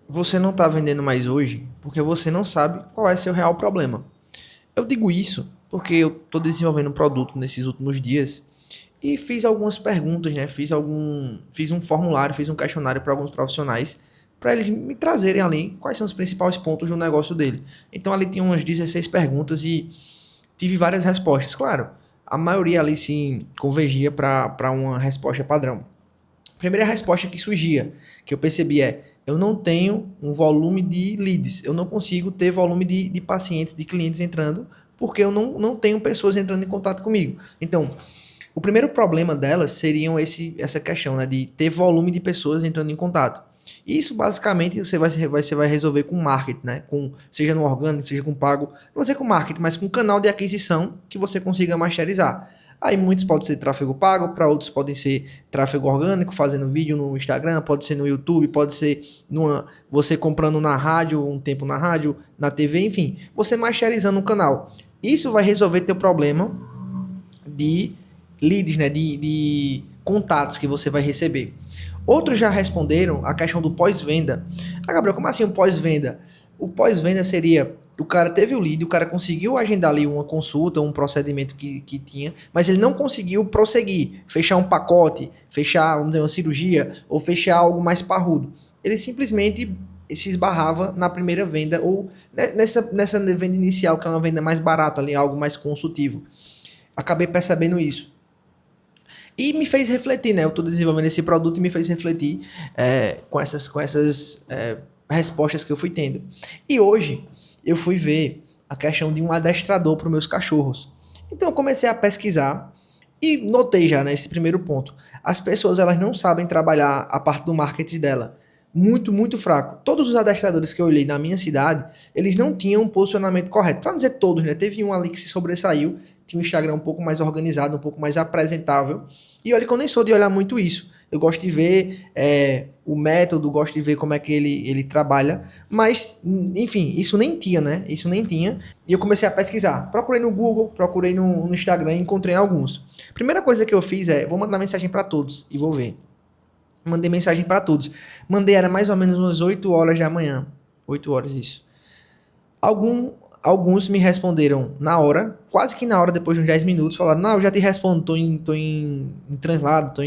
você não está vendendo mais hoje porque você não sabe qual é seu real problema. Eu digo isso porque eu estou desenvolvendo um produto nesses últimos dias e fiz algumas perguntas, né? Fiz um formulário, fiz um questionário para alguns profissionais para eles me trazerem ali quais são os principais pontos do negócio dele. Então ali tinha umas 16 perguntas e tive várias respostas. Claro, a maioria ali sim convergia para uma resposta padrão. A primeira resposta que surgia, que eu percebi eu não tenho um volume de leads, eu não consigo ter volume de pacientes, de clientes entrando, porque eu não tenho pessoas entrando em contato comigo. Então, o primeiro problema delas seriam essa questão, né, de ter volume de pessoas entrando em contato. Isso basicamente você vai resolver com marketing, né? Seja no orgânico, seja com pago, não sei com marketing, mas com canal de aquisição que você consiga masterizar. Aí muitos podem ser tráfego pago, para outros podem ser tráfego orgânico, fazendo vídeo no Instagram, pode ser no YouTube, pode ser você comprando na rádio, um tempo na rádio, na TV, enfim, você masterizando o canal. Isso vai resolver teu problema de leads, né, de contatos que você vai receber. Outros já responderam a questão do pós-venda. Ah, Gabriel, como assim o pós-venda? O pós-venda seria, o cara teve o lead, o cara conseguiu agendar ali uma consulta, um procedimento que tinha, mas ele não conseguiu prosseguir, fechar um pacote, fechar, vamos dizer, uma cirurgia, ou fechar algo mais parrudo. Ele simplesmente se esbarrava na primeira venda, ou nessa venda inicial, que é uma venda mais barata ali, algo mais consultivo. Acabei percebendo isso. E me fez refletir, né? Eu estou desenvolvendo esse produto e me fez refletir com essas respostas que eu fui tendo. E hoje eu fui ver a questão de um adestrador para os meus cachorros. Então eu comecei a pesquisar e notei já nesse primeiro ponto. As pessoas elas não sabem trabalhar a parte do marketing dela. Muito, muito fraco. Todos os adestradores que eu olhei na minha cidade, eles não tinham um posicionamento correto. Para não dizer todos, né? Teve um ali que se sobressaiu, tinha um Instagram um pouco mais organizado, um pouco mais apresentável. E olha que eu nem sou de olhar muito isso. Eu gosto de ver o método, gosto de ver como é que ele trabalha. Mas, enfim, isso nem tinha, né? Isso nem tinha. E eu comecei a pesquisar. Procurei no Google, procurei no Instagram e encontrei alguns. Primeira coisa que eu fiz vou mandar mensagem para todos e vou ver. Mandei mensagem para todos. Mandei, era mais ou menos umas 8 horas da manhã. 8 horas, isso. Alguns me responderam na hora, quase que na hora, depois de uns 10 minutos, falaram, não, eu já te respondo, tô em translado,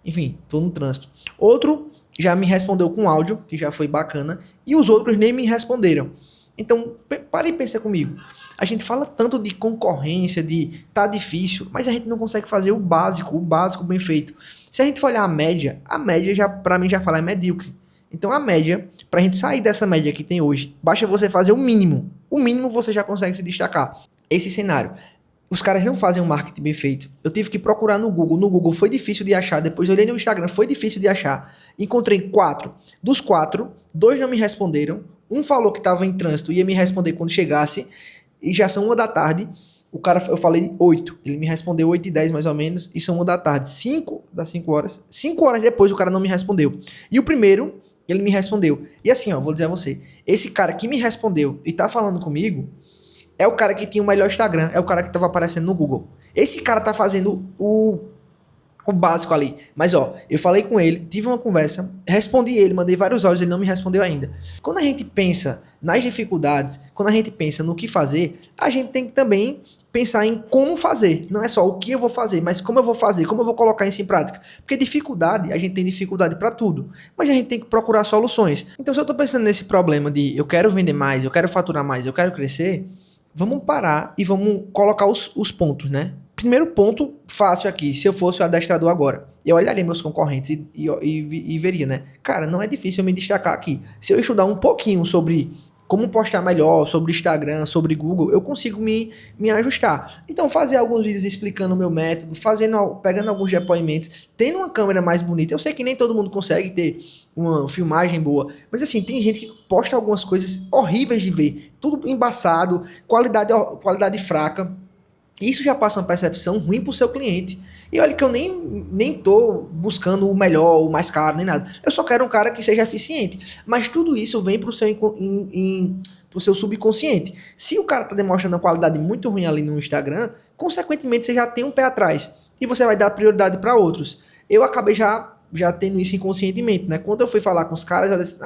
enfim, tô no trânsito. Outro já me respondeu com áudio, que já foi bacana, e os outros nem me responderam. Então, pare e pensa comigo. A gente fala tanto de concorrência, de tá difícil, mas a gente não consegue fazer o básico bem feito. Se a gente for olhar a média já, para mim já fala é medíocre. Então a média, pra gente sair dessa média que tem hoje, basta você fazer o mínimo. O mínimo você já consegue se destacar. Esse cenário. Os caras não fazem um marketing bem feito. Eu tive que procurar no Google. No Google foi difícil de achar. Depois eu olhei no Instagram, foi difícil de achar. Encontrei 4. Dos 4, 2 não me responderam. Um falou que estava em trânsito e ia me responder quando chegasse. E já são 1 da tarde. O cara, eu falei 8. Ele me respondeu 8h10 mais ou menos. E são 1 da tarde. 5 das 5 horas. 5 horas depois o cara não me respondeu. E o primeiro, ele me respondeu. E assim, ó, vou dizer a você. Esse cara que me respondeu e tá falando comigo é o cara que tinha o melhor Instagram, é o cara que tava aparecendo no Google. Esse cara tá fazendo o básico ali. Mas ó, eu falei com ele, tive uma conversa, respondi ele, mandei vários áudios, ele não me respondeu ainda. Quando a gente pensa nas dificuldades, quando a gente pensa no que fazer, a gente tem que também pensar em como fazer. Não é só o que eu vou fazer, mas como eu vou fazer, como eu vou colocar isso em prática. Porque dificuldade, a gente tem dificuldade para tudo, mas a gente tem que procurar soluções. Então se eu tô pensando nesse problema de eu quero vender mais, eu quero faturar mais, eu quero crescer, vamos parar e vamos colocar os pontos, né? Primeiro ponto fácil aqui, se eu fosse o adestrador agora, eu olharia meus concorrentes e veria, né? Cara, não é difícil eu me destacar aqui. Se eu estudar um pouquinho sobre como postar melhor, sobre Instagram, sobre Google, eu consigo me ajustar. Então, fazer alguns vídeos explicando o meu método, pegando alguns depoimentos, tendo uma câmera mais bonita. Eu sei que nem todo mundo consegue ter uma filmagem boa, mas assim, tem gente que posta algumas coisas horríveis de ver, tudo embaçado, qualidade fraca. Isso já passa uma percepção ruim pro seu cliente. E olha que eu nem tô buscando o melhor, o mais caro, nem nada. Eu só quero um cara que seja eficiente. Mas tudo isso vem pro seu subconsciente. Se o cara tá demonstrando uma qualidade muito ruim ali no Instagram, consequentemente você já tem um pé atrás. E você vai dar prioridade para outros. Eu acabei já tendo isso inconscientemente, né? Quando eu fui falar com os caras, eu disse,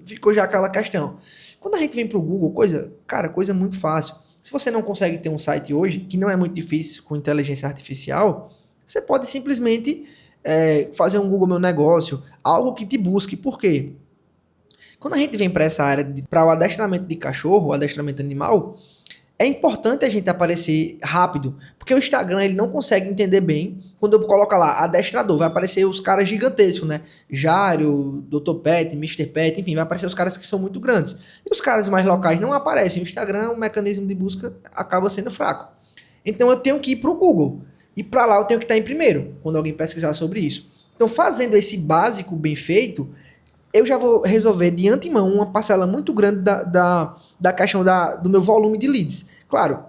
ficou já aquela questão. Quando a gente vem para o Google, coisa muito fácil. Se você não consegue ter um site hoje, que não é muito difícil com inteligência artificial, você pode simplesmente fazer um Google Meu Negócio, algo que te busque. Por quê? Quando a gente vem para essa área, para o adestramento de cachorro, o adestramento animal, é importante a gente aparecer rápido, porque o Instagram ele não consegue entender bem. Quando eu coloco lá adestrador, vai aparecer os caras gigantescos, né? Jário, Dr. Pet, Mr. Pet, enfim, vai aparecer os caras que são muito grandes. E os caras mais locais não aparecem. O Instagram, o mecanismo de busca acaba sendo fraco. Então eu tenho que ir para o Google. E para lá eu tenho que estar em primeiro, quando alguém pesquisar sobre isso. Então fazendo esse básico bem feito, eu já vou resolver de antemão uma parcela muito grande da questão do meu volume de leads. Claro,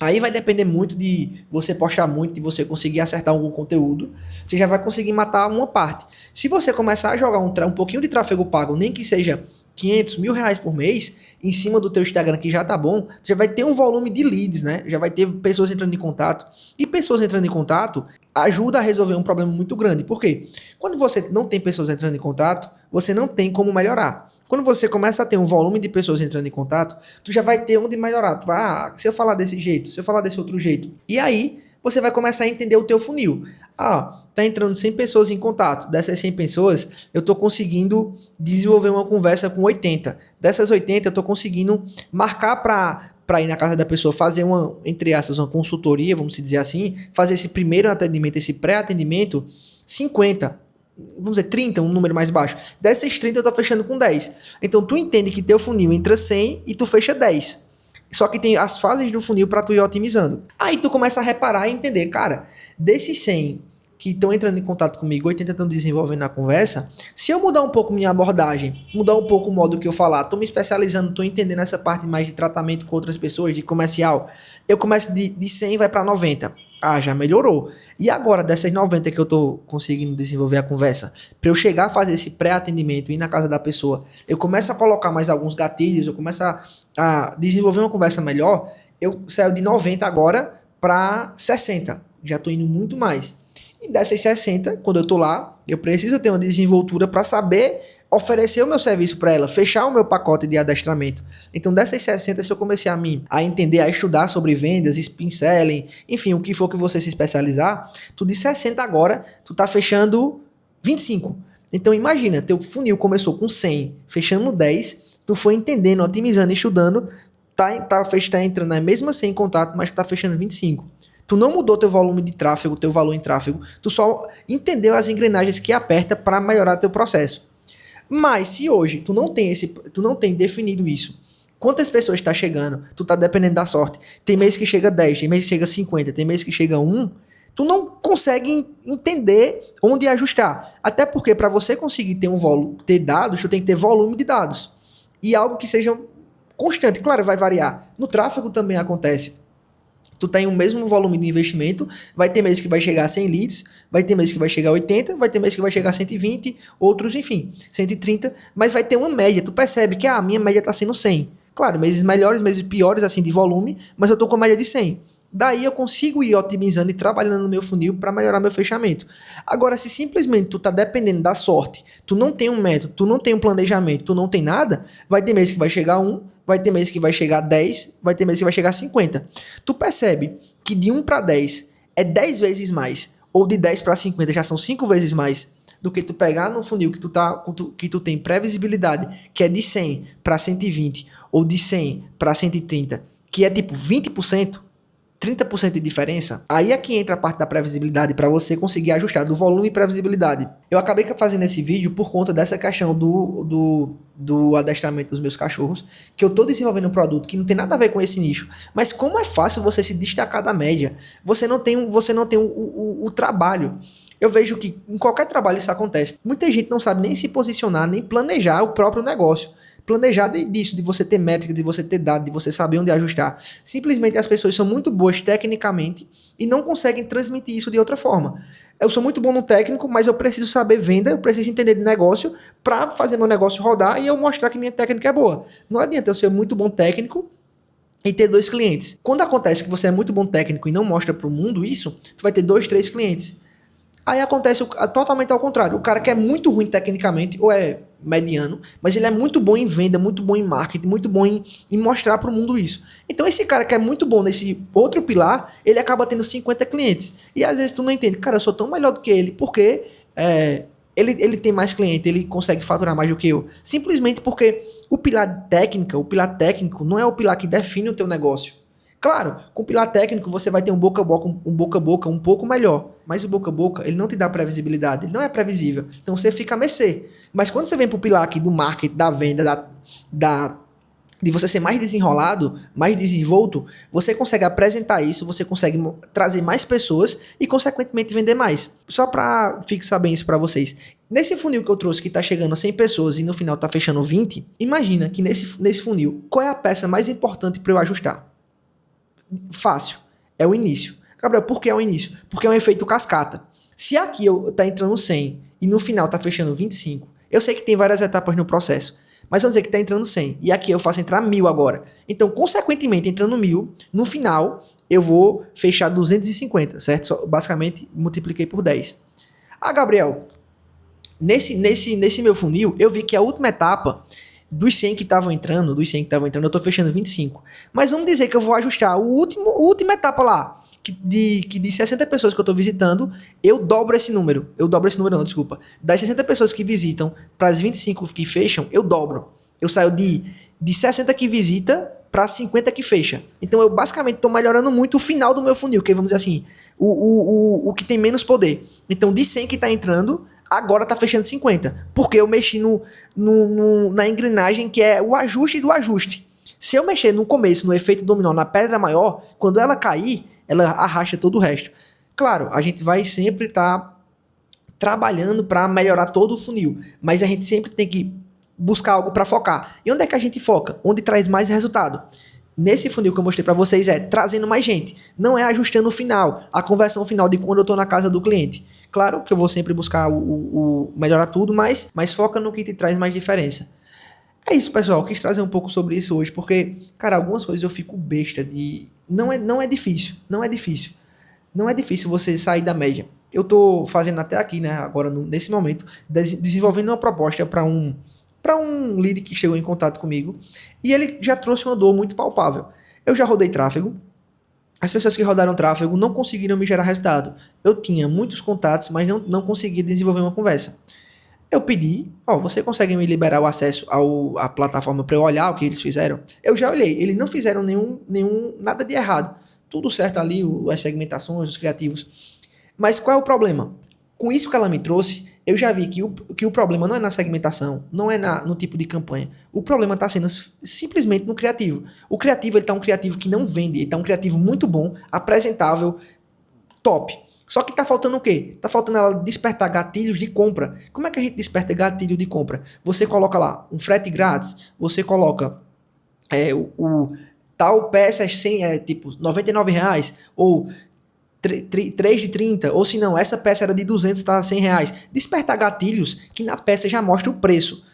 aí vai depender muito de você postar muito, de você conseguir acertar algum conteúdo. Você já vai conseguir matar uma parte. Se você começar a jogar um pouquinho de tráfego pago, nem que seja 500, R$ 1.000 por mês, em cima do teu Instagram, que já tá bom, já vai ter um volume de leads, né? Já vai ter pessoas entrando em contato. E pessoas entrando em contato ajuda a resolver um problema muito grande. Por quê? Quando você não tem pessoas entrando em contato, você não tem como melhorar. Quando você começa a ter um volume de pessoas entrando em contato, tu já vai ter onde melhorar. Tu vai, se eu falar desse jeito, se eu falar desse outro jeito. E aí, você vai começar a entender o teu funil. Tá entrando 100 pessoas em contato. Dessas 100 pessoas, eu tô conseguindo desenvolver uma conversa com 80. Dessas 80, eu tô conseguindo marcar para ir na casa da pessoa, fazer uma, entre aspas, uma consultoria, vamos dizer assim, fazer esse primeiro atendimento, esse pré-atendimento, 50. Vamos dizer, 30, um número mais baixo. Dessas 30 eu tô fechando com 10. Então tu entende que teu funil entra 100 e tu fecha 10. Só que tem as fases do funil para tu ir otimizando. Aí tu começa a reparar e entender, cara, desses 100 que estão entrando em contato comigo, 80 estão desenvolvendo a conversa, se eu mudar um pouco minha abordagem, mudar um pouco o modo que eu falar, tô me especializando, tô entendendo essa parte mais de tratamento com outras pessoas, de comercial, eu começo de 100 vai para 90. Já melhorou. E agora, dessas 90 que eu tô conseguindo desenvolver a conversa, para eu chegar a fazer esse pré-atendimento, ir na casa da pessoa, eu começo a colocar mais alguns gatilhos, eu começo a desenvolver uma conversa melhor, eu saio de 90 agora para 60. Já tô indo muito mais. E dessas 60, quando eu tô lá, eu preciso ter uma desenvoltura para saber oferecer o meu serviço para ela, fechar o meu pacote de adestramento. Então, dessas 60, se eu comecei a entender, a estudar sobre vendas, spin selling, enfim, o que for que você se especializar, tu de 60 agora, tu tá fechando 25. Então, imagina, teu funil começou com 100, fechando 10, tu foi entendendo, otimizando, estudando, tá entrando na mesma 100 em contato, mas tu tá fechando 25. Tu não mudou teu volume de tráfego, teu valor em tráfego, tu só entendeu as engrenagens que aperta para melhorar teu processo. Mas se hoje tu não tem definido isso, quantas pessoas está chegando, tu tá dependendo da sorte. Tem mês que chega 10, tem mês que chega 50, tem mês que chega 1, tu não consegue entender onde ajustar. Até porque para você conseguir ter dados, tu tem que ter volume de dados. E algo que seja constante. Claro, vai variar. No tráfego também acontece. Tu tem o mesmo volume de investimento, vai ter mês que vai chegar a 100 leads, vai ter mês que vai chegar a 80, vai ter mês que vai chegar a 120, outros, enfim, 130, mas vai ter uma média. Tu percebe que a minha média tá sendo 100. Claro, meses melhores, meses piores, assim, de volume, mas eu tô com média de 100. Daí eu consigo ir otimizando e trabalhando no meu funil para melhorar meu fechamento. Agora, se simplesmente tu tá dependendo da sorte, tu não tem um método, tu não tem um planejamento, tu não tem nada, vai ter mês que vai chegar a 1, vai ter mês que vai chegar a 10, vai ter mês que vai chegar a 50. Tu percebe que de 1 para 10 é 10 vezes mais, ou de 10 para 50 já são 5 vezes mais, do que tu pegar no funil que tu tem previsibilidade, que é de 100 para 120, ou de 100 para 130, que é tipo 20%, 30% de diferença, aí é que entra a parte da previsibilidade para você conseguir ajustar do volume e previsibilidade. Eu acabei fazendo esse vídeo por conta dessa questão do adestramento dos meus cachorros, que eu tô desenvolvendo um produto que não tem nada a ver com esse nicho, mas como é fácil você se destacar da média, você não tem o trabalho. Eu vejo que em qualquer trabalho isso acontece. Muita gente não sabe nem se posicionar, nem planejar o próprio negócio. Planejar disso, de você ter métrica, de você ter dado, de você saber onde ajustar. Simplesmente as pessoas são muito boas tecnicamente e não conseguem transmitir isso de outra forma. Eu sou muito bom no técnico, mas eu preciso saber venda, eu preciso entender de negócio para fazer meu negócio rodar e eu mostrar que minha técnica é boa. Não adianta eu ser muito bom técnico e ter 2 clientes. Quando acontece que você é muito bom técnico e não mostra para o mundo isso, tu vai ter 2, 3 clientes. Aí acontece totalmente ao contrário. O cara que é muito ruim tecnicamente, ou é mediano, mas ele é muito bom em venda, muito bom em marketing, muito bom em mostrar para o mundo isso. Então esse cara que é muito bom nesse outro pilar, ele acaba tendo 50 clientes. E às vezes tu não entende, cara, eu sou tão melhor do que ele, porque ele tem mais cliente, ele consegue faturar mais do que eu. Simplesmente porque o pilar técnico não é o pilar que define o teu negócio. Claro, com o pilar técnico você vai ter um boca a boca um pouco melhor, mas o boca a boca ele não te dá previsibilidade, ele não é previsível, então você fica a mercê. Mas quando você vem pro pilar aqui do marketing, da venda, de você ser mais desenrolado, mais desenvolto, você consegue apresentar isso, você consegue trazer mais pessoas e consequentemente vender mais. Só para fixar bem isso para vocês. Nesse funil que eu trouxe que tá chegando a 100 pessoas e no final tá fechando 20, imagina que nesse funil, qual é a peça mais importante para eu ajustar? Fácil, é o início. Gabriel, por que é o início? Porque é um efeito cascata. Se aqui tá entrando 100 e no final tá fechando 25, eu sei que tem várias etapas no processo, mas vamos dizer que tá entrando 100 e aqui eu faço entrar 1000 agora. Então, consequentemente, entrando 1000, no final eu vou fechar 250, certo? Basicamente, multipliquei por 10. Ah, Gabriel, nesse meu funil, eu vi que a última etapa dos 100 que estavam entrando, eu tô fechando 25. Mas vamos dizer que eu vou ajustar a última etapa lá, que de 60 pessoas que eu tô visitando, eu dobro esse número. Eu dobro esse número não, desculpa. Das 60 pessoas que visitam para as 25 que fecham, eu dobro. Eu saio de 60 que visita para 50 que fecha. Então eu basicamente tô melhorando muito o final do meu funil, que vamos dizer assim, o que tem menos poder. Então de 100 que tá entrando, agora tá fechando 50, porque eu mexi na engrenagem que é o ajuste do ajuste. Se eu mexer no começo, no efeito dominó, na pedra maior, quando ela cair, ela arrasta todo o resto. Claro, a gente vai sempre estar trabalhando para melhorar todo o funil, mas a gente sempre tem que buscar algo para focar. E onde é que a gente foca? Onde traz mais resultado. Nesse funil que eu mostrei para vocês é trazendo mais gente, não é ajustando o final, a conversão final de quando eu estou na casa do cliente. Claro que eu vou sempre buscar melhorar tudo, mas foca no que te traz mais diferença. É isso, pessoal. Eu quis trazer um pouco sobre isso hoje, porque, cara, algumas coisas eu fico besta de... Não é difícil. Não é difícil você sair da média. Eu tô fazendo até aqui, né, agora, nesse momento, desenvolvendo uma proposta para um lead que chegou em contato comigo, e ele já trouxe uma dor muito palpável. Eu já rodei tráfego, as pessoas que rodaram tráfego não conseguiram me gerar resultado. Eu tinha muitos contatos, mas não conseguia desenvolver uma conversa. Eu pedi, você consegue me liberar o acesso à plataforma para eu olhar o que eles fizeram? Eu já olhei, eles não fizeram nada de errado. Tudo certo ali, as segmentações, os criativos. Mas qual é o problema? Com isso que ela me trouxe, eu já vi que o problema não é na segmentação, não é no tipo de campanha. O problema está sendo simplesmente no criativo. O criativo, ele está um criativo que não vende, ele está um criativo muito bom, apresentável, top. Só que tá faltando o quê? Tá faltando ela despertar gatilhos de compra. Como é que a gente desperta gatilho de compra? Você coloca lá um frete grátis, você coloca tal peça tipo R$99, ou 3 de 30, ou se não, essa peça era de 200, tá R$100. Despertar gatilhos que na peça já mostra o preço.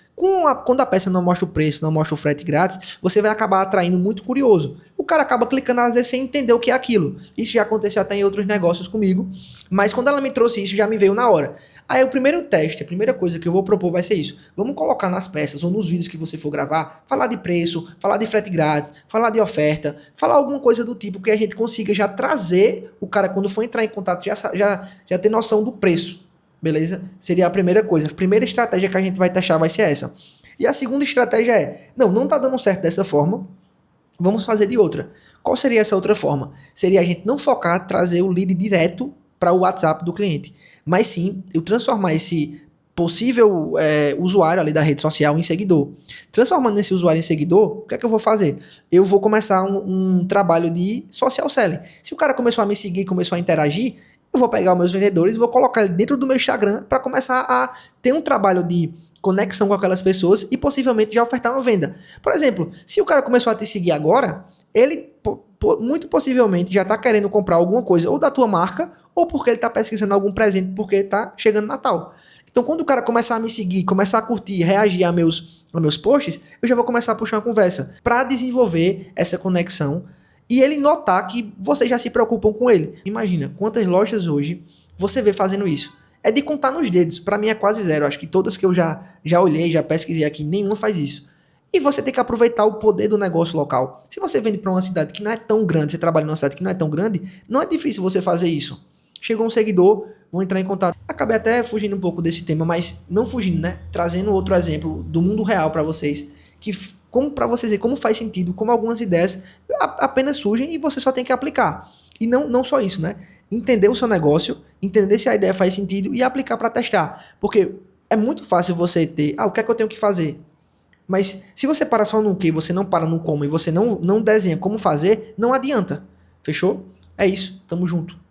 Quando a peça não mostra o preço, não mostra o frete grátis, você vai acabar atraindo muito curioso. O cara acaba clicando às vezes sem entender o que é aquilo. Isso já aconteceu até em outros negócios comigo, mas quando ela me trouxe isso, já me veio na hora. Aí o primeiro teste, a primeira coisa que eu vou propor vai ser isso. Vamos colocar nas peças ou nos vídeos que você for gravar, falar de preço, falar de frete grátis, falar de oferta, falar alguma coisa do tipo que a gente consiga já trazer o cara, quando for entrar em contato, já ter noção do preço. Beleza? Seria a primeira coisa. A primeira estratégia que a gente vai testar vai ser essa. E a segunda estratégia é, não tá dando certo dessa forma, vamos fazer de outra. Qual seria essa outra forma? Seria a gente não focar, trazer o lead direto para o WhatsApp do cliente, mas sim eu transformar esse possível usuário ali da rede social em seguidor. Transformando esse usuário em seguidor, o que é que eu vou fazer? Eu vou começar um trabalho de social selling. Se o cara começou a me seguir, começou a interagir, eu vou pegar os meus vendedores e vou colocar ele dentro do meu Instagram para começar a ter um trabalho de conexão com aquelas pessoas e possivelmente já ofertar uma venda. Por exemplo, se o cara começou a te seguir agora, ele muito possivelmente já está querendo comprar alguma coisa ou da tua marca ou porque ele está pesquisando algum presente porque está chegando Natal. Então, quando o cara começar a me seguir, começar a curtir, reagir a meus posts, eu já vou começar a puxar uma conversa para desenvolver essa conexão e ele notar que vocês já se preocupam com ele. Imagina quantas lojas hoje você vê fazendo isso. é de contar nos dedos. Para mim é quase zero. Acho que todas que eu já olhei, já pesquisei aqui, nenhuma faz isso. E você tem que aproveitar o poder do negócio local. Se você vende para uma cidade que não é tão grande, você trabalha numa cidade que não é tão grande, não é difícil você fazer isso. Chegou um seguidor, vou entrar em contato. Acabei até fugindo um pouco desse tema, mas não fugindo, né? Trazendo outro exemplo do mundo real para vocês, que como para vocês verem como faz sentido, como algumas ideias apenas surgem e você só tem que aplicar. E não só isso, né? Entender o seu negócio, entender se a ideia faz sentido e aplicar para testar. Porque é muito fácil você ter, o que é que eu tenho que fazer? Mas se você para só no que, você não para no como e você não desenha como fazer, não adianta. Fechou? É isso. Tamo junto.